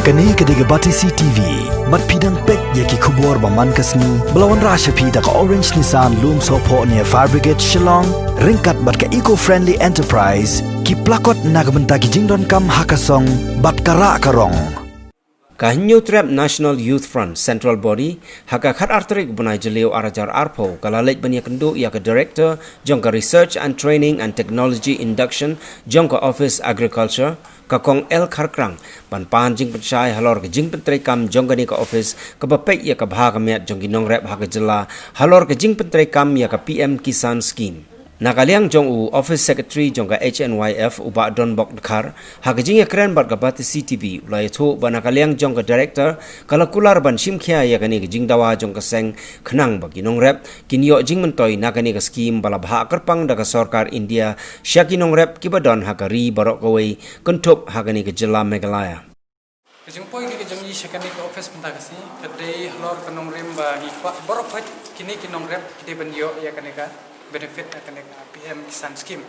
Kani kediga bati CTV, mat pidang pek yaki kubur baman kasni, belawan rasha pida ka Orange Nissan Loom Sopo near Fire Brigade Shillong, ringkat bat ka eco-friendly enterprise, ki plakot nagbenta ki jingdon kam hakasong, bat kara karong. Kahinyo Trap National Youth Front Central Body haka khat arterik bunai jelio arajar arpo kalalek banyak kendo ia ke Director jongka Research and Training and Technology Induction jongka Office Agriculture kakong El Kharkrang pan jing pensai halor ke jing pentrai kam jongka ni ka office ke bapek ia ke bahag miat jongki nongrep haka jela halor ke jing pentrai kam ia ke PM Kisan Scheme. Nakaliang jong u Office Secretary jongka HNYF uba Don Bok Dekhar hakajing ya keren bat kabati CTV ulai tu ba nakaliang jongka Director kalau kular ban simkhia ya kani jing dawa jongka seng khenang bagi nongrep kinyo jing mentoi nakani ka scheme bala bha kerpang daga sarkar India syaki nongrep kibadon hakari barok kawai kentup hakani ke jela Meghalaya. Kejumpai ke kejungi syakani ke office mentagasi kedai halor kenong rem bagi pak borok kini kinong rep kide benyo ya kaneka benefit akan PM Kisan Scheme.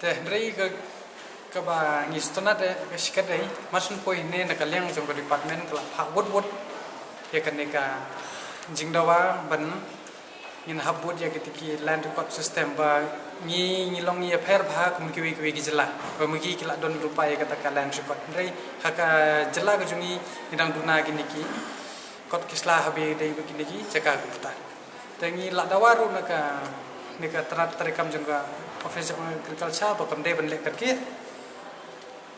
Teh dari ke ba ngistona de ke sikadai masun poi ne nakaliang jong department kala phak wot ya kaneka jingdawa ban ngin habut ya ketiki land record system ba ngilong ya pher bha kum kiwi gijela ba mugi kila don rupa ya kata land record dari haka jela ke jungi idang duna giniki kot kisla habi dei beginiki caka puta tengi la dawaru naka terat terekam juga Office of Agriculture bakam dei benlek kerki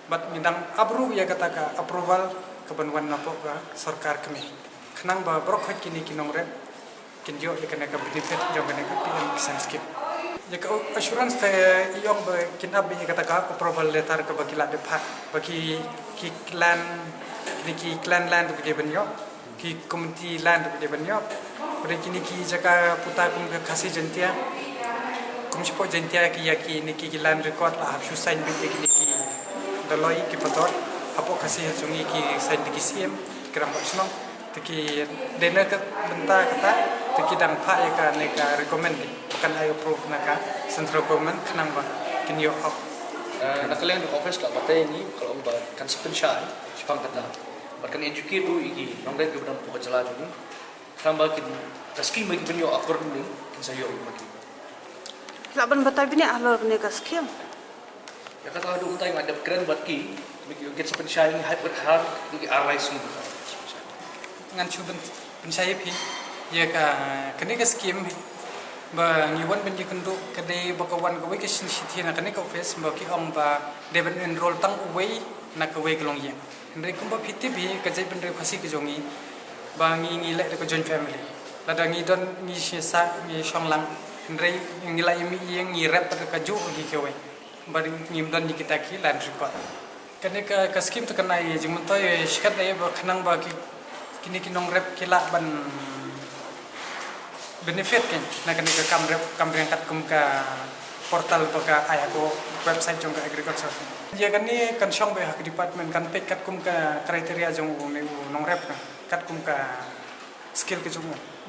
bat ngidang abru ya kata approval kebenwan napo ka sarkar kami kenang ba brok hak kini kinong rep kinjo ya kena ka benefit jo kena ka PM Kisan Scheme ya ka assurance te iong ba kinab ya kata ka approval letter ka bakila de phat bagi ki clan land ke benyo ki community land ke benyo pada kini ki jaka puta kum ke kasih jentia kum sipo jentia ki yaki niki ki land record lah hab sign bi ki niki daloi ki patot apo kasih jungi ki sign di CM kram basno teki dena ke benta kata teki dang pha ya ka neka recommend bukan ayo approve naka central government kenang ba kinyo hab nakalian di office ka batay ni kalau ba kan spensya sipang kata bahkan educate tu iki nongret ke bedang pokok jela jungi tambah kin taski mai benyo akor ni kin sayo bagi laban batai bini ahlor ne ka scheme ya kata adu utai ngada keren buat ki miki get spensya ni hyper hard di RIC ngan chuben pensai pi ya ka kene ka scheme ba ngiwan ben jikendu kede bakawan gawe ke sinsithi na kene ka office ba ki om ba deben enroll tang away na ka we glong ye ndre kumba phiti bi ka jai ben re phasi ke jongi ba ngi le ko joint family lada ngi don ngi sa ngi shonglang ndre ngi la imi ngi rap ka ju ngi kewe ba ngi don ni kita ki land record kene ka scheme to kana ye jing to ye shikat ye ba khanang ba ki kini kinong rap kila ban benefit kan na kani ka kam rangkat kum ka portal ka ayako website jong ka agriculture ya kani kan syong be hak department kan pek kat kum ka kriteria jong nong rap kat kum ka skill ke jong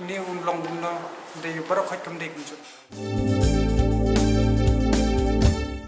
ni long bunno de barok hak kum de kun